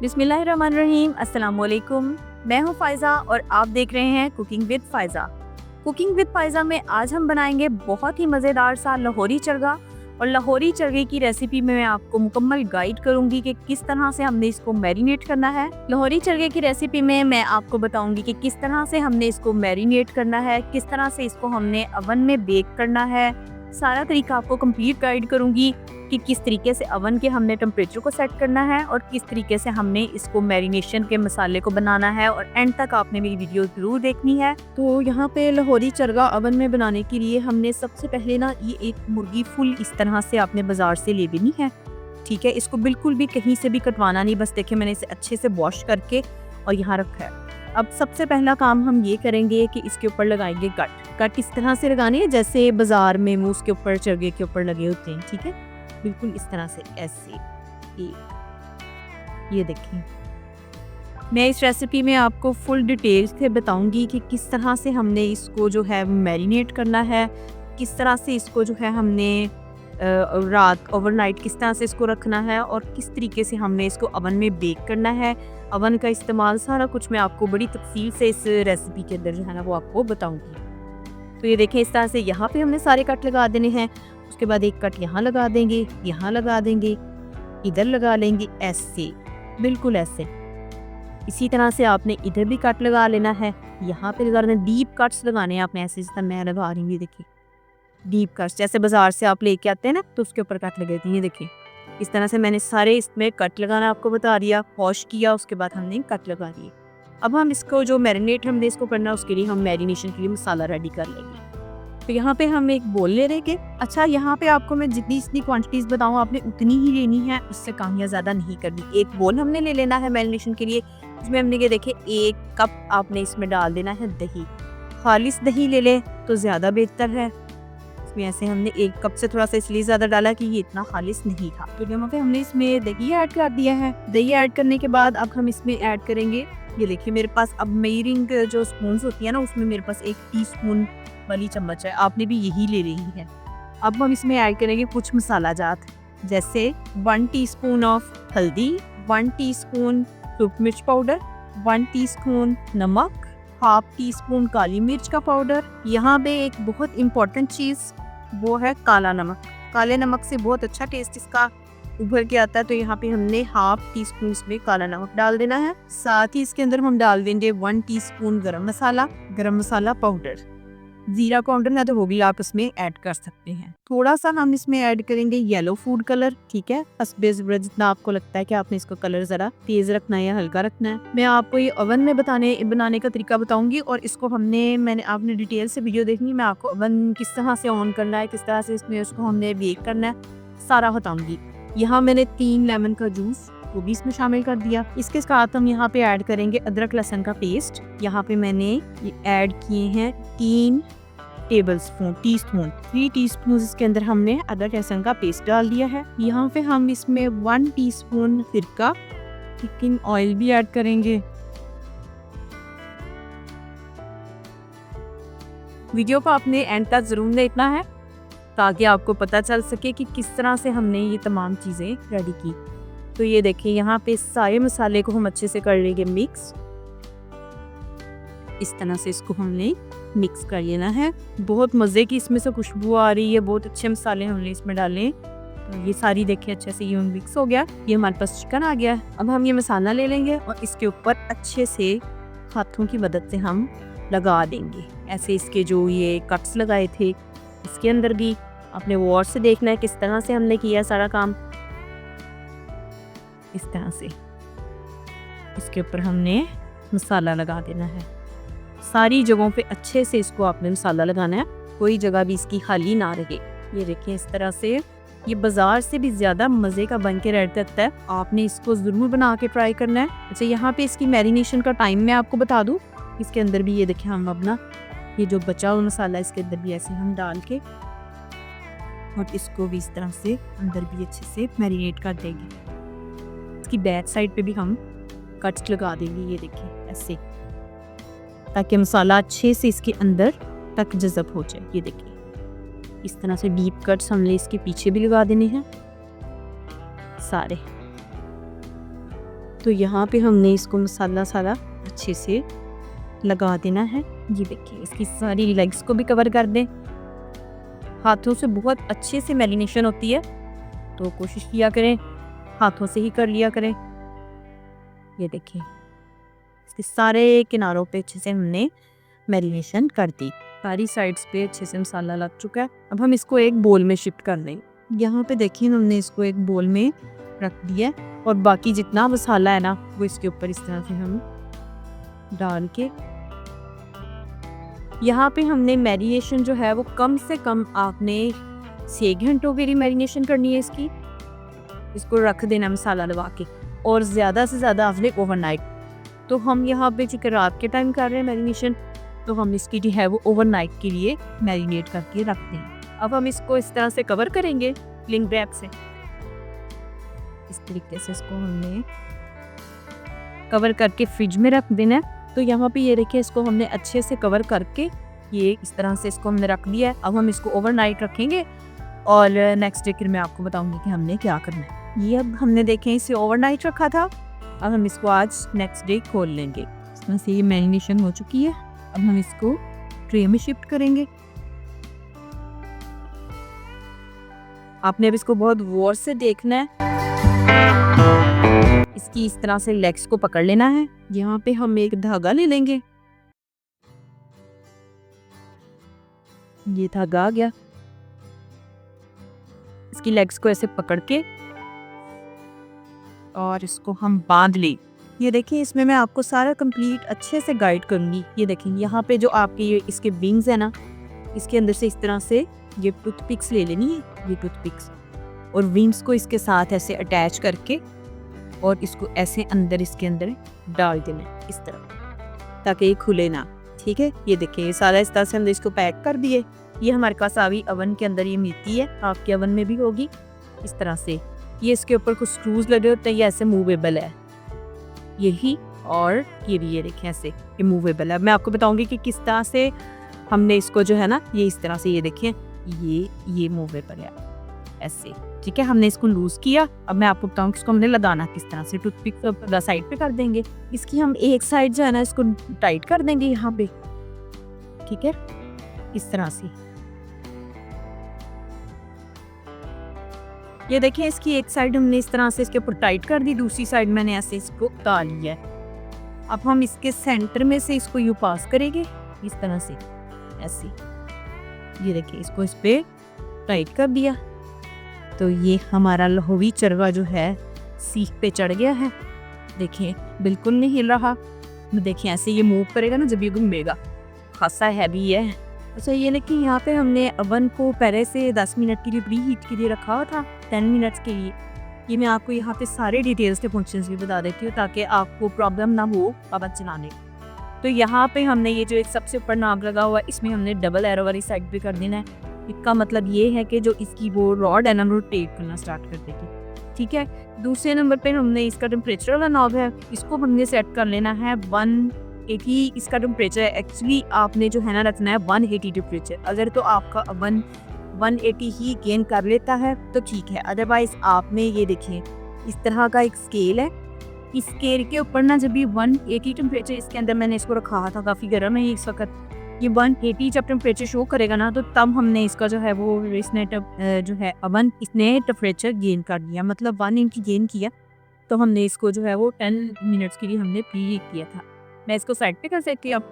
बिस्मिल्लाहिर्रहमानिर्रहीम, अस्सलाम वालेकुम। मैं हूँ फ़ायज़ा और आप देख रहे हैं cooking with Faiza. Cooking with Faiza में आज हम बनाएंगे बहुत ही मज़ेदार सा लाहौरी चरगा। और लाहौरी चरगे की रेसिपी में मैं आपको मुकम्मल गाइड करूंगी कि किस तरह से हमने इसको मैरिनेट करना है। लाहौरी चरगे की रेसिपी में मैं आपको बताऊंगी कि किस तरह से हमने इसको मैरिनेट करना है, किस तरह से इसको हमने अवन में बेक करना है। सारा तरीका आपको कंप्लीट गाइड करूंगी कि किस तरीके से अवन के हमने टेम्परेचर को सेट करना है और किस तरीके से हमने इसको मैरिनेशन के मसाले को बनाना है। और एंड तक आपने मेरी वीडियो ज़रूर देखनी है। तो यहाँ पे लाहौरी चरगा अवन में बनाने के लिए हमने सबसे पहले ना ये एक मुर्गी फुल इस तरह से आपने बाजार से ले लेनी है। ठीक है, इसको बिल्कुल भी कहीं से भी कटवाना नहीं, बस देखिए मैंने इसे अच्छे से वॉश करके और यहाँ रखा है। अब सबसे पहला काम हम ये करेंगे कि इसके ऊपर लगाएंगे कट इस तरह से लगाने हैं जैसे बाजार में मूस के ऊपर चरगे के ऊपर लगे होते हैं। ठीक है, बिल्कुल इस तरह से ऐसे ये देखिए। मैं इस रेसिपी में आपको फुल डिटेल से बताऊंगी कि किस तरह से हमने इसको जो है मैरिनेट करना है, किस तरह से इसको जो है हमने रात ओवरनाइट किस तरह से इसको रखना है और किस तरीके से हमने इसको अवन में बेक करना है। अवन का इस्तेमाल सारा कुछ मैं आपको बड़ी तफसील से इस रेसिपी के अंदर जो है ना वो आपको बताऊंगी। तो ये देखें, इस तरह से यहाँ पे हमने सारे कट लगा देने हैं। उसके बाद एक कट यहाँ लगा देंगे, यहाँ लगा देंगे, इधर लगा लेंगे, ऐसे बिल्कुल ऐसे। इसी तरह से आपने इधर भी कट लगा लेना है, यहाँ पे लगा लेना। डीप कट्स लगाने हैं आपने ऐसे, जिस तरह मैं लगा रही हूँ। देखिए डीप कट्स जैसे बाजार से आप लेके आते हैं ना, तो उसके ऊपर कट लगे थे। देखिए इस तरह से मैंने सारे इसमें कट लगाना आपको बता दिया, वॉश किया, उसके बाद हमने कट लगा दिए। अब हम इसको जो मैरिनेट हमने इसको करना है उसके लिए हम मैरिनेशन के लिए मसाला रेडी कर लेंगे। तो यहाँ पे हम एक बोल ले लेंगे। अच्छा, यहाँ पे आपको मैं जितनी क्वांटिटीज़ बताऊँ आपने उतनी ही लेनी है, उससे कम या ज़्यादा नहीं करनी। एक बोल हमने ले लेना है मैरिनेशन के लिए। इसमें हमने ये देखे 1 कप आपने इसमें डाल देना है दही। खालिस दही ले लें तो ज़्यादा बेहतर है। इसमें ऐसे हमने 1 कप से थोड़ा सा इसलिए ज़्यादा डाला कि ये इतना खालिस नहीं था। तो यहाँ पे हमने इसमें दही ऐड कर दिया है। दही ऐड करने के बाद अब हम इसमें ऐड करेंगे, ये देखिए मेरे पास अब मेजरिंग जो स्पून होती है ना, उसमें मेरे पास 1 टीस्पून वाली चम्मच है, आपने भी यही ले रही है। अब हम इसमें ऐड करेंगे कुछ मसाला जात, जैसे 1 टीस्पून ऑफ हल्दी, 1 टीस्पून सूप मिर्च पाउडर, 1 टीस्पून नमक, हाफ टीस्पून काली मिर्च का पाउडर। यहाँ पे एक बहुत इम्पॉर्टेंट चीज़ वो है काला नमक। काले नमक से बहुत अच्छा टेस्ट इसका उभर के आता है। तो यहाँ पे हमने हाफ टीस्पून इसमें काला नमक डाल देना है। साथ ही इसके अंदर हम डाल देंगे 1 टीस्पून गरम मसाला पाउडर। जीरा पाउडर ना तो वो भी आप इसमें ऐड कर सकते हैं। थोड़ा सा हम इसमें ऐड करेंगे येलो फूड कलर। ठीक है, जितना आपको लगता है कि आपने इसको कलर जरा तेज रखना है या हल्का रखना है। मैं आपको ये ओवन में बनाने का तरीका बताऊंगी और इसको मैंने आपने डिटेल से वीडियो देखनी, मैं आपको ओवन किस तरह से ऑन करना है, किस तरह से इसमें उसको हमने बेक करना है, सारा बताऊंगी। यहाँ मैंने 3 लेमन का जूस वो भी इसमें शामिल कर दिया। इसके साथ हम यहाँ पे ऐड करेंगे अदरक लहसुन का पेस्ट। यहाँ पे मैंने ये ऐड किए हैं 3 टीस्पून 3 टीस्पून इसके अंदर हमने अदरक लहसुन का पेस्ट डाल दिया है। यहाँ पे हम इसमें 1 टीस्पून सिरका कुकिंग ऑयल भी ऐड करेंगे। वीडियो को आपने एंड तक जरूर देखना है ताकि आपको पता चल सके कि किस तरह से हमने ये तमाम चीज़ें रेडी की। तो ये देखिए यहाँ पे सारे मसाले को हम अच्छे से कर लेंगे मिक्स। इस तरह से इसको हमने मिक्स कर लेना है। बहुत मज़े की इसमें से खुशबू आ रही है, बहुत अच्छे मसाले हमने इसमें डाले। तो ये सारी देखिए अच्छे से ये मिक्स हो गया। ये हमारे पास चिकन आ गया। अब हम ये मसाला ले लेंगे और इसके ऊपर अच्छे से हाथों की मदद से हम लगा देंगे। ऐसे इसके जो ये कट्स लगाए थे इसके अंदर भी आपने गौर से देखना है किस तरह से हमने किया सारा काम। इस तरह से इसके ऊपर हमने मसाला लगा देना है। सारी जगहों पे अच्छे से इसको आपने मसाला लगाना है, कोई जगह भी इसकी खाली ना रहे। ये देखिए इस तरह से ये बाजार से भी ज़्यादा मज़े का बन के रहता है। आपने इसको ज़रूर बना के ट्राई करना है। अच्छा, यहाँ पे इसकी मैरिनेशन का टाइम मैं आपको बता दूँ। इसके अंदर भी ये देखिए हम अपना ये जो बचा हुआ मसाला इसके अंदर भी ऐसे हम डाल के और इसको भी इस तरह से अंदर भी अच्छे से मैरिनेट कर देंगे। इसकी बैक साइड पे भी हम कट्स लगा देंगे, ये देखिए ऐसे, ताकि मसाला अच्छे से इसके अंदर तक जज़ब हो जाए। ये देखिए इस तरह से डीप कट्स हमने इसके पीछे भी लगा देने हैं सारे। तो यहाँ पे हमने इसको मसाला सारा अच्छे से लगा देना है। ये देखिए इसकी सारी लेग्स को भी कवर कर दें। हाथों से बहुत अच्छे से मैरिनेशन होती है, तो कोशिश किया करें हाथों से ही कर लिया करें। ये देखिए इसके सारे किनारों पे अच्छे से हमने मैरिनेशन कर दी, सारी साइड्स पे अच्छे से मसाला लग चुका है। अब हम इसको एक बोल में शिफ्ट कर देंगे। यहाँ पे देखिए हमने इसको एक बोल में रख दिया और बाकी जितना मसाला है ना वो इसके ऊपर इस तरह से हम डाल के, यहाँ पे हमने मैरिनेशन जो है वो कम से कम आपने 6 घंटों के लिए मैरिनेशन करनी है इसको रख देना मसाला लगा के, और ज़्यादा से ज़्यादा आपने ओवरनाइट। तो हम यहाँ पे चूँकि रात के टाइम कर रहे हैं मैरिनेशन, तो हम इसकी जो है वो ओवरनाइट के लिए मैरिनेट करके रखते हैं। अब हम इसको इस तरह से कवर करेंगे क्लिंग रैप से। इस तरीके से इसको हमने कवर करके फ्रिज में रख देना है। तो यहाँ पे ये देखिए इसको हमने अच्छे से कवर करके ये इस तरह से इसको हमने रख दिया है। अब हम इसको ओवरनाइट रखेंगे और नेक्स्ट डे फिर मैं आपको बताऊंगी कि हमने क्या करना है। ये अब हमने देखें इसे ओवरनाइट रखा था, अब हम इसको आज नेक्स्ट डे खोल लेंगे। इसमें से ये मैरिनेशन हो चुकी है। अब हम इसको ट्रे में शिफ्ट करेंगे। आपने अब इसको बहुत गौर से देखना है। इसकी इस तरह से लेग्स को पकड़ लेना है। यहाँ पे हम एक धागा ले लेंगे। ये धागा आ गया। इसकी लेग्स को ऐसे पकड़ के और इसको हम बांध ले। ये देखिए इसमें मैं आपको सारा कंप्लीट अच्छे से गाइड करूंगी। ये देखिए यहाँ पे जो आपके ये इसके विंग्स है ना, इसके अंदर से इस तरह से ये टूथपिक्स ले लेनी है, ये टूथपिक्स, और विंग्स को इसके साथ ऐसे अटैच करके और इसको ऐसे अंदर इसके अंदर डाल देना है इस तरह, ताकि ये खुले ना। ठीक है, ये देखिए सारा इस तरह से हमने इसको पैक कर दिए। ये हमारे पास अभी ओवन के अंदर ये मिलती है, आपके ओवन में भी होगी इस तरह से। ये इसके ऊपर कुछ स्क्रूज लगे होते हैं, ये ऐसे मूवेबल है यही, और ये भी ये देखें ऐसे ये मूवेबल है। मैं आपको बताऊंगी कि किस तरह से हमने इसको जो है ना, ये इस तरह से ये देखिए ये मूवेबल है ऐसे। ठीक है, हमने इसको लूज किया। अब मैं आपको बताऊँ कि इसको हमने लगाना किस तरह से। टूथपिक तो साइड पे कर देंगे, इसकी हम एक साइड जो है ना इसको टाइट कर देंगे यहाँ पे। ठीक है, इस तरह से ये देखिए इसकी एक साइड हमने इस तरह से इसके ऊपर टाइट कर दी, दूसरी साइड मैंने ऐसे इसको उतार लिया है। अब हम इसके सेंटर में से इसको यूं पास करेंगे इस तरह से ऐसे। ये देखिए इसको इस पे टाइट कर दिया, तो ये हमारा लहोवी चरवा जो है सीख पे चढ़ गया है। देखिए बिल्कुल नहीं हिल रहा। देखिए ऐसे ये मूव करेगा ना जब ये घूमेगा, खासा हैवी है। अच्छा ये लेकिन यहाँ पे हमने ओवन को पहले से 10 मिनट के लिए प्री हीट के लिए रखा हुआ था, 10 मिनट्स के लिए। ये मैं आपको यहाँ पे सारे डिटेल्स के फंक्शंस भी बता देती हूँ ताकि आपको प्रॉब्लम ना हो ओवन चलाने। तो यहाँ पे हमने ये जो एक सबसे ऊपर नाम लगा हुआ है, इसमें हमने डबल एरो वाली साइड पे कर देना है। इसका मतलब ये है कि जो इसकी वो रॉड है ना रोटेट करना स्टार्ट कर देगी। ठीक है, दूसरे नंबर पे हमने इसका टेम्परेचर वाला नॉब है, इसको हमने सेट कर लेना है 180। इसका टेम्परेचर एक्चुअली आपने जो है ना रखना है 180 टेम्परेचर। अगर तो आपका ओवन 180 ही गेन कर लेता है तो ठीक है, अदरवाइज आपने ये देखिए इस तरह का एक स्केल है। इस स्केल के ऊपर ना जब भी 180 टेम्परेचर इसके अंदर मैंने इसको रखा था, काफ़ी गर्म है इस वक्त। ये 180 जब टेम्परेचर शो करेगा ना, तो तब हमने इसका जो है वो इसने जो है ओवन इसने टेम्परेचर गेन कर लिया, मतलब 180 गेन किया। तो हमने इसको जो है वो 10 मिनट्स के लिए हमने प्री हीट किया था। मैं इसको साइड पे कर सकती हूँ। अब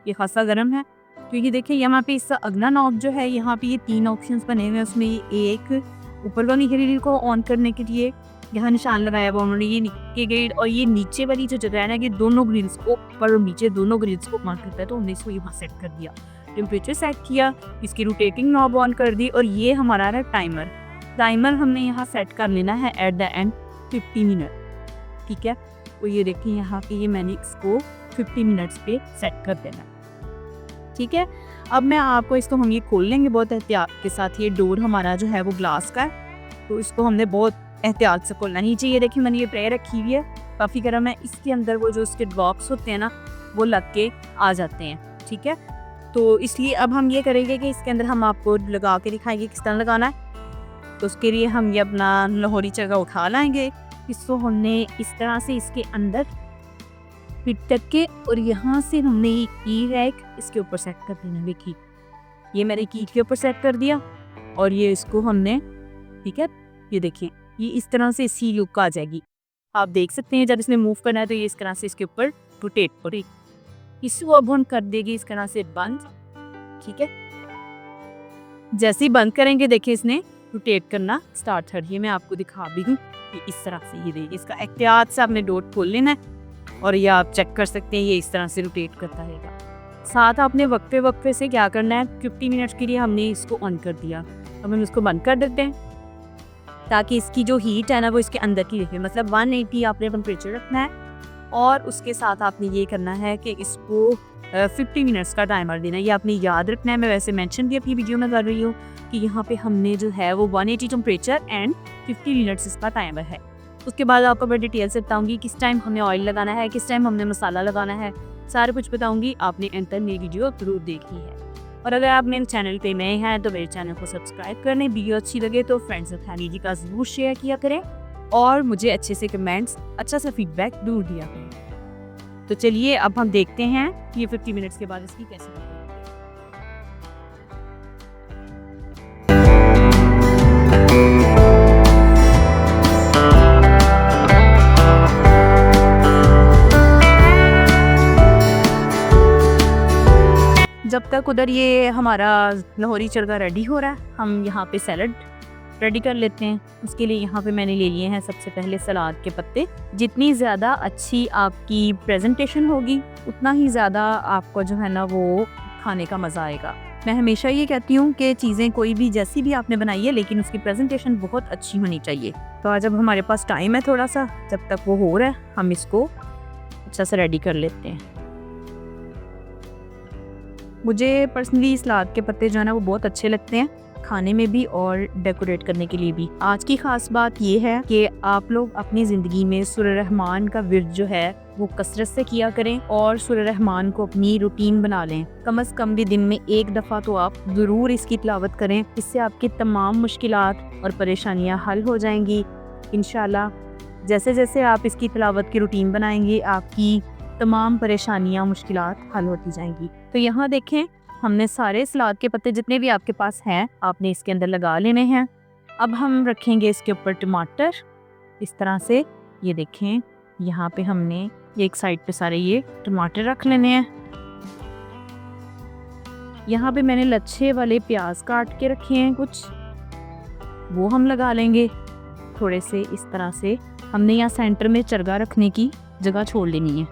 ये खासा गर्म है, तो ये देखिए यहाँ पे इसका अगला नॉब जो है, यहाँ पे ये 3 ऑप्शंस बने हुए हैं। उसमें एक ऊपर वाली ग्रिल को ऑन करने के लिए यहाँ निशान लगाया हुआ उन्होंने, ये नीचे ग्रिल और ये नीचे वाली जो जगह है ना, ये दोनों ग्रिल्स को ऊपर और नीचे दोनों ग्रिल्स को मार्क करता है। तो हमने इसको यहाँ सेट कर दिया, टेम्परेचर सेट किया, इसकी रोटेटिंग नॉब ऑन कर दी, और ये हमारा है टाइमर हमने यहाँ सेट कर लेना है एट द एंड 50 मिनट। ठीक है, तो ये देखिए यहाँ पे ये मैंने इसको 50 मिनट्स पे सेट कर देना। ठीक है, अब मैं आपको इसको हम ये खोल लेंगे बहुत एहतियात के साथ। ये डोर हमारा जो है वो ग्लास का है, तो इसको हमने बहुत एहतियात से खोलना। नीचे ये देखिए मैंने ये ट्रे रखी हुई है, काफ़ी गर्म है। इसके अंदर वो जो उसके बॉक्स होते हैं ना, वो लग के आ जाते हैं। ठीक है, तो इसलिए अब हम ये करेंगे कि इसके अंदर हम आपको लगा के दिखाएंगे किस तरह लगाना है। तो उसके लिए हम ये अपना लाहौरी चरखा उठा लाएंगे इसको हमने इस तरह से इसके अंदर फिट करके और यहाँ से हमने ये की रैक इसके ऊपर सेट कर देना। देखिए ये मैंने की के ऊपर सेट कर दिया और ये इसको हमने, ठीक है, ये देखिए ये इस तरह से इसी लुक आ जाएगी। आप देख सकते हैं जब इसने मूव करना है तो ये इस तरह से इसके ऊपर रोटेट करेगी। इसको अब हम कर देगी इस तरह से बंद, ठीक है। जैसे ही बंद करेंगे देखिए इसने रोटेट करना स्टार्ट कर दिया। मैं आपको दिखा भी दूँ कि इस तरह से ये देखिए इसका एहतियात से आपने डॉट खोल लेना है और ये आप चेक कर सकते हैं ये इस तरह से रोटेट करता रहेगा। साथ आपने वक्फे वक्फे से क्या करना है, 50 मिनट्स के लिए हमने इसको ऑन कर दिया। अब हम इसको बंद कर देते हैं ताकि इसकी जो हीट है ना वो इसके अंदर की रहे। मतलब 180 आपने टेम्परेचर रखना है और उसके साथ आपने ये करना है कि इसको 50 मिनट्स का टाइमर देना है। ये आपने याद रखना है। मैं वैसे मेंशन भी अपनी वीडियो में कर रही हूँ कि यहाँ पे हमने जो है वो 180 टेम्परेचर एंड 50 मिनट्स इसका टाइमर है। उसके बाद आपको मैं डिटेल से बताऊँगी किस टाइम हमने ऑयल लगाना है, किस टाइम हमने मसाला लगाना है, सारा कुछ बताऊँगी। आपने एंड तक मेरी वीडियो जरूर देखनी है। और अगर आप मेरे चैनल पे नए हैं तो मेरे चैनल को सब्सक्राइब कर लें। वीडियो अच्छी लगे तो फ्रेंड्स और फैमिली का ज़रूर शेयर किया करें और मुझे अच्छे से कमेंट्स, अच्छा सा फीडबैक जरूर दिया करें। तो चलिए अब हम देखते हैं ये 50 मिनट्स के बाद इसकी कैसे बनती है। जब तक उधर ये हमारा लाहौरी चरगा रेडी हो रहा है हम यहाँ पे सैलड रेडी कर लेते हैं। उसके लिए यहाँ पे मैंने ले लिए हैं सबसे पहले सलाद के पत्ते। जितनी ज़्यादा अच्छी आपकी प्रेजेंटेशन होगी उतना ही ज़्यादा आपको जो है ना वो खाने का मज़ा आएगा। मैं हमेशा ये कहती हूँ कि चीज़ें कोई भी जैसी भी आपने बनाई है लेकिन उसकी प्रेजेंटेशन बहुत अच्छी होनी चाहिए। तो आज जब हमारे पास टाइम है थोड़ा सा, जब तक वो हो रहा है हम इसको अच्छा से रेडी कर लेते हैं। मुझे पर्सनली सलाद के पत्ते जो है ना वो बहुत अच्छे लगते हैं खाने में भी और डेकोरेट करने के लिए भी। आज की ख़ास बात ये है कि आप लोग अपनी ज़िंदगी में सूरह रहमान का विर्द जो है वो कसरत से किया करें और सूरह रहमान को अपनी रूटीन बना लें। कम से कम भी दिन में एक दफ़ा तो आप ज़रूर इसकी तिलावत करें। इससे आपकी तमाम मुश्किलात और परेशानियाँ हल हो जाएंगी इंशाल्लाह। जैसे जैसे आप इसकी तिलावत की रूटीन बनाएंगे आपकी तमाम परेशानियाँ, मुश्किलात हल होती जाएंगी। तो यहाँ देखें हमने सारे सलाद के पत्ते जितने भी आपके पास हैं आपने इसके अंदर लगा लेने हैं। अब हम रखेंगे इसके ऊपर टमाटर इस तरह से। ये देखें यहाँ पे हमने एक साइड पे सारे ये टमाटर रख लेने हैं। यहाँ पे मैंने लच्छे वाले प्याज काट के रखे हैं कुछ, वो हम लगा लेंगे थोड़े से इस तरह से। हमने यहाँ सेंटर में चरगा रखने की जगह छोड़ लेनी है,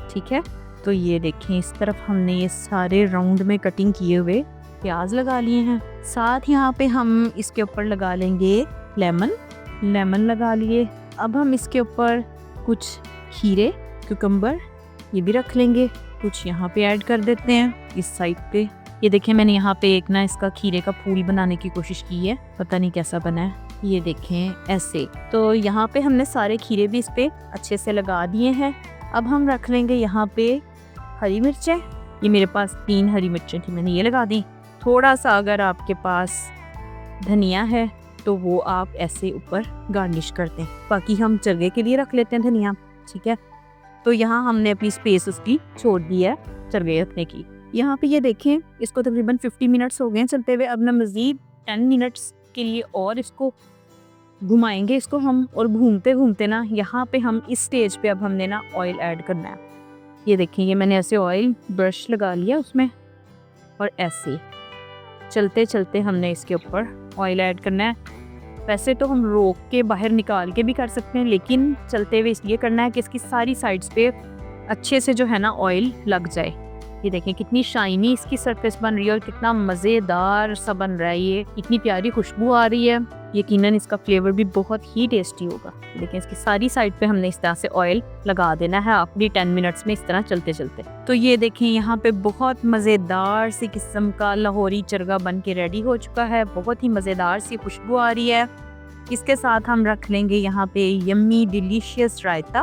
ठीक है। तो ये देखें इस तरफ हमने ये सारे राउंड में कटिंग किए हुए प्याज लगा लिए हैं। साथ यहाँ पे हम इसके ऊपर लगा लेंगे लेमन लगा लिए। अब हम इसके ऊपर कुछ खीरे, कुकम्बर ये भी रख लेंगे, कुछ यहाँ पे ऐड कर देते हैं इस साइड पे। ये देखें मैंने यहाँ पे एक ना इसका खीरे का फूल बनाने की कोशिश की है, पता नहीं कैसा बना है। ये देखें ऐसे। तो यहाँ पे हमने सारे खीरे भी इस पे अच्छे से लगा दिए हैं। अब हम रख लेंगे यहाँ पे हरी मिर्चें। ये मेरे पास 3 हरी मिर्चें थी, मैंने ये लगा दी। थोड़ा सा अगर आपके पास धनिया है तो वो आप ऐसे ऊपर गार्निश कर दें। बाकी हम चरगे के लिए रख लेते हैं धनिया, ठीक है। तो यहाँ हमने अपनी स्पेस उसकी छोड़ दी है चरगे रखने की। यहाँ पे ये देखें इसको तकरीबन 50 मिनट्स हो गए चलते हुए। अब ना मज़ीद 10 मिनट्स के लिए और इसको घुमाएंगे इसको हम, और घूमते घूमते ना यहाँ पे हम इस स्टेज पे अब हमने ना ऑयल ऐड करना है। ये देखें ये मैंने ऐसे ऑयल ब्रश लगा लिया उसमें और ऐसे चलते चलते हमने इसके ऊपर ऑयल ऐड करना है। वैसे तो हम रोक के बाहर निकाल के भी कर सकते हैं लेकिन चलते हुए इसलिए करना है कि इसकी सारी साइड्स पे अच्छे से जो है ना ऑयल लग जाए। ये देखें कितनी शाइनी इसकी सरफेस बन रही है और कितना मज़ेदार सा बन रहा है। ये इतनी प्यारी खुशबू आ रही है, यकीनन इसका फ्लेवर भी बहुत ही टेस्टी होगा। देखिए इसकी सारी साइड पे हमने इस तरह से ऑयल लगा देना है अपनी 10 मिनट्स में इस तरह चलते चलते। तो ये देखें यहाँ पे बहुत मज़ेदार सी किस्म का लाहौरी चरगा बन के रेडी हो चुका है। बहुत ही मज़ेदार सी खुशबू आ रही है। इसके साथ हम रख लेंगे यहाँ पे यम्मी डिलीशियस रायता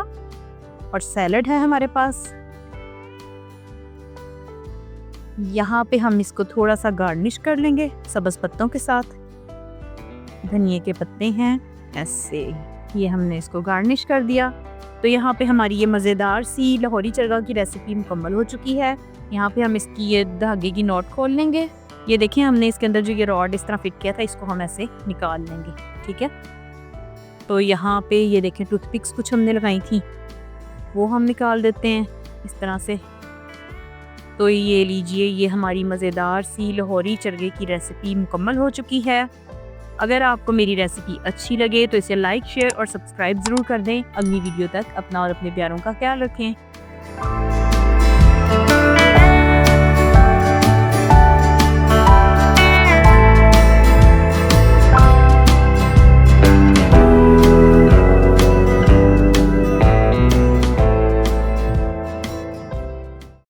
और सैलड है हमारे पास। यहाँ पे हम इसको थोड़ा सा गार्निश कर लेंगे सब्ज़ पत्तों के साथ। धनिए के पत्ते हैं ऐसे, ये हमने इसको गार्निश कर दिया। तो यहाँ पे हमारी ये मज़ेदार सी लाहौरी चरगा की रेसिपी मुकम्मल हो चुकी है। यहाँ पे हम इसकी ये धागे की नॉट खोल लेंगे। ये देखें हमने इसके अंदर जो ये रॉड इस तरह फिट किया था इसको हम ऐसे निकाल लेंगे, ठीक है। तो यहाँ पे ये देखें टूथपिक्स कुछ हमने लगाई थी वो हम निकाल देते हैं इस तरह से। तो ये लीजिए, ये हमारी मज़ेदार सी लाहौरी चरगे की रेसिपी मुकम्मल हो चुकी है। अगर आपको मेरी रेसिपी अच्छी लगे तो इसे लाइक, शेयर और सब्सक्राइब ज़रूर कर दें। अगली वीडियो तक अपना और अपने प्यारों का ख्याल रखें।